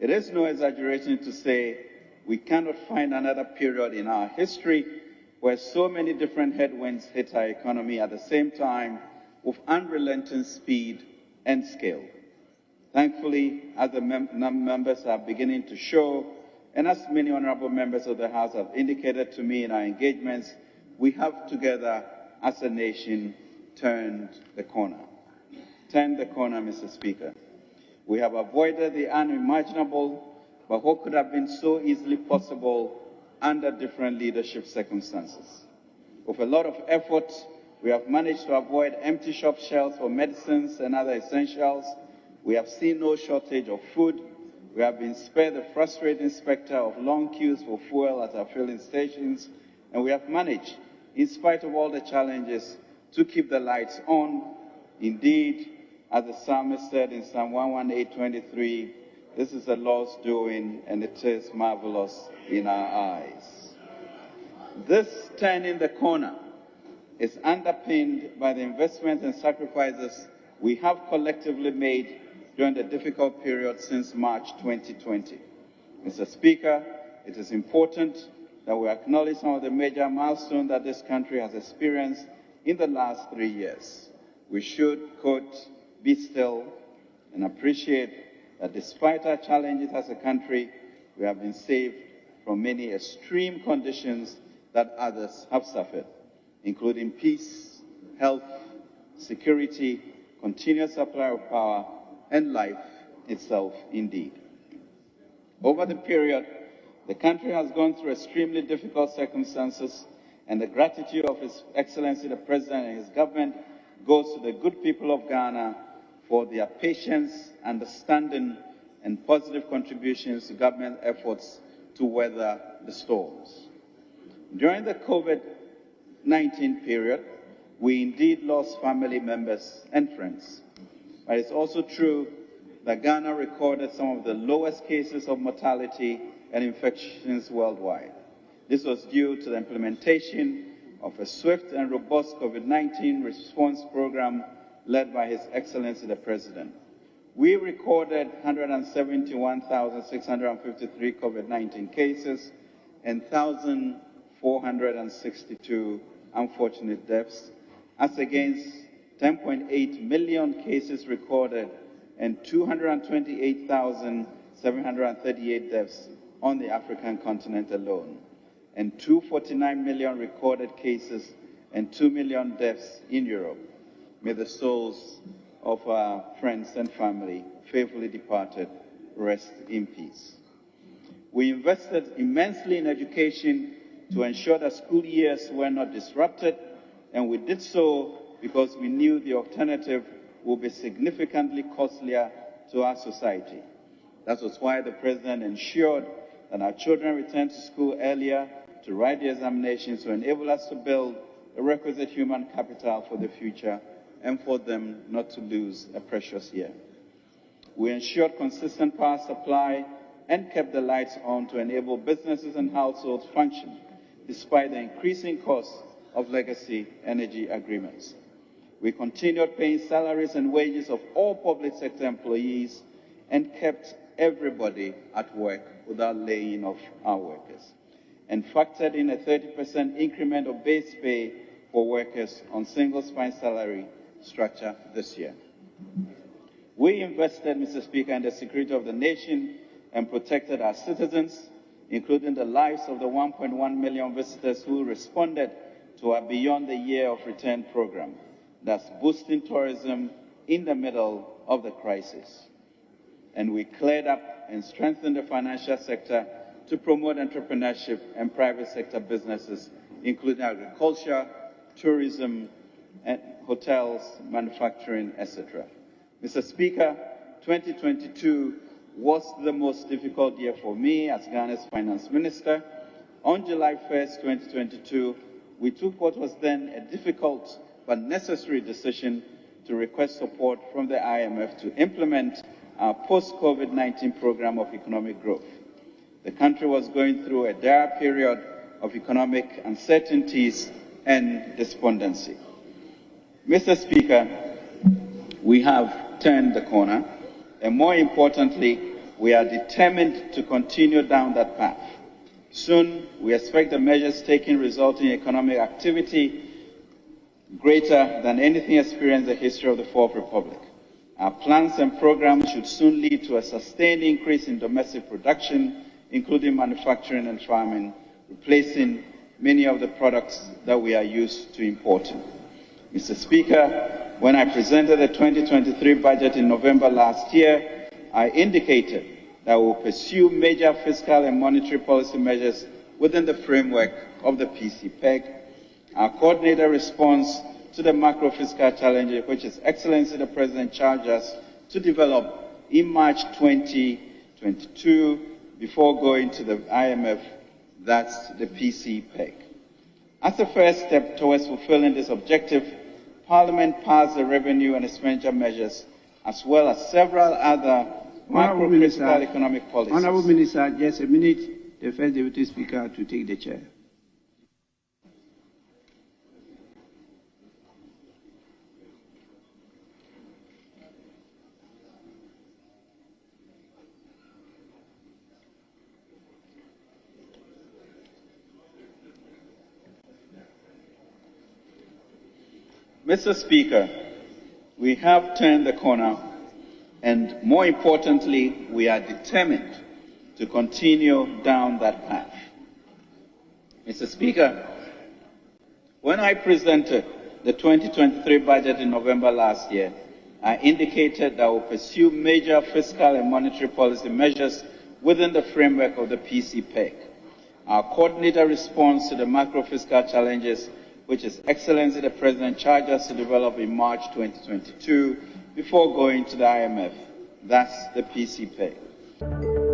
It is no exaggeration to say we cannot find another period in our history where so many different headwinds hit our economy at the same time with unrelenting speed and scale. Thankfully, as the members are beginning to show, and as many honorable members of the House have indicated to me in our engagements, we have together as a nation turned the corner. Turned the corner, Mr. Speaker. We have avoided the unimaginable, but what could have been so easily possible under different leadership circumstances. With a lot of effort, we have managed to avoid empty shop shelves for medicines and other essentials. We have seen no shortage of food. We have been spared the frustrating specter of long queues for fuel at our filling stations, and we have managed, in spite of all the challenges, to keep the lights on. Indeed, as the psalmist said in Psalm 118:23, this is the Lord's doing, and it is marvelous in our eyes. This turning the corner is underpinned by the investments and sacrifices we have collectively made during the difficult period since March 2020. Mr. Speaker, it is important that we acknowledge some of the major milestones that this country has experienced in the last 3 years. We should, quote, be still and appreciate that despite our challenges as a country, we have been saved from many extreme conditions that others have suffered, including peace, health, security, continuous supply of power, and life itself indeed. Over the period, the country has gone through extremely difficult circumstances, and the gratitude of His Excellency the President and his government goes to the good people of Ghana for their patience, understanding, and positive contributions to government efforts to weather the storms. During the COVID-19 period, we indeed lost family members and friends. But it's also true that Ghana recorded some of the lowest cases of mortality and infections worldwide. This was due to the implementation of a swift and robust COVID-19 response program led by His Excellency the President. We recorded 171,653 COVID-19 cases and 1,462 unfortunate deaths, as against 10.8 million cases recorded and 228,738 deaths on the African continent alone, and 249 million recorded cases and 2 million deaths in Europe. May the souls of our friends and family faithfully departed rest in peace. We invested immensely in education to ensure that school years were not disrupted, and we did so because we knew the alternative would be significantly costlier to our society. That was why the President ensured that our children returned to school earlier to write the examinations to enable us to build the requisite human capital for the future and for them not to lose a precious year. We ensured consistent power supply and kept the lights on to enable businesses and households function, despite the increasing cost of legacy energy agreements. We continued paying salaries and wages of all public sector employees and kept everybody at work without laying off our workers, and factored in a 30% increment of base pay for workers on single spine salary structure this year. We invested, Mr. Speaker, in the security of the nation and protected our citizens, including the lives of the 1.1 million visitors who responded to our Beyond the Year of Return program, thus boosting tourism in the middle of the crisis. And we cleared up and strengthened the financial sector to promote entrepreneurship and private sector businesses, including agriculture, tourism, and hotels, manufacturing, etc. Mr. Speaker, 2022 was the most difficult year for me as Ghana's finance minister. On July 1st, 2022, we took what was then a difficult but necessary decision to request support from the IMF to implement our post-COVID-19 program of economic growth. The country was going through a dire period of economic uncertainties and despondency. Mr. Speaker, we have turned the corner, and more importantly, we are determined to continue down that path. Soon, we expect the measures taken result in economic activity greater than anything experienced in the history of the Fourth Republic. Our plans and programs should soon lead to a sustained increase in domestic production, including manufacturing and farming, replacing many of the products that we are used to importing. Mr. Speaker, when I presented the 2023 budget in November last year, I indicated that we will pursue major fiscal and monetary policy measures within the framework of the PCPEG. Our coordinated response to the macro-fiscal challenges, which His Excellency the President charged us to develop in March 2022 before going to the IMF, that's the PCPEG. As a first step towards fulfilling this objective, Parliament passed the revenue and expenditure measures as well as several other macro-fiscal economic policies. Honourable Minister, just a minute, the First Deputy Speaker to take the chair. Mr. Speaker, we have turned the corner, and more importantly, we are determined to continue down that path. Mr. Speaker, when I presented the 2023 budget in November last year, I indicated that we will pursue major fiscal and monetary policy measures within the framework of the PCPEG. Our coordinated response to the macro-fiscal challenges, which His Excellency the President charged us to develop in March 2022 before going to the IMF. That's the PCPEG.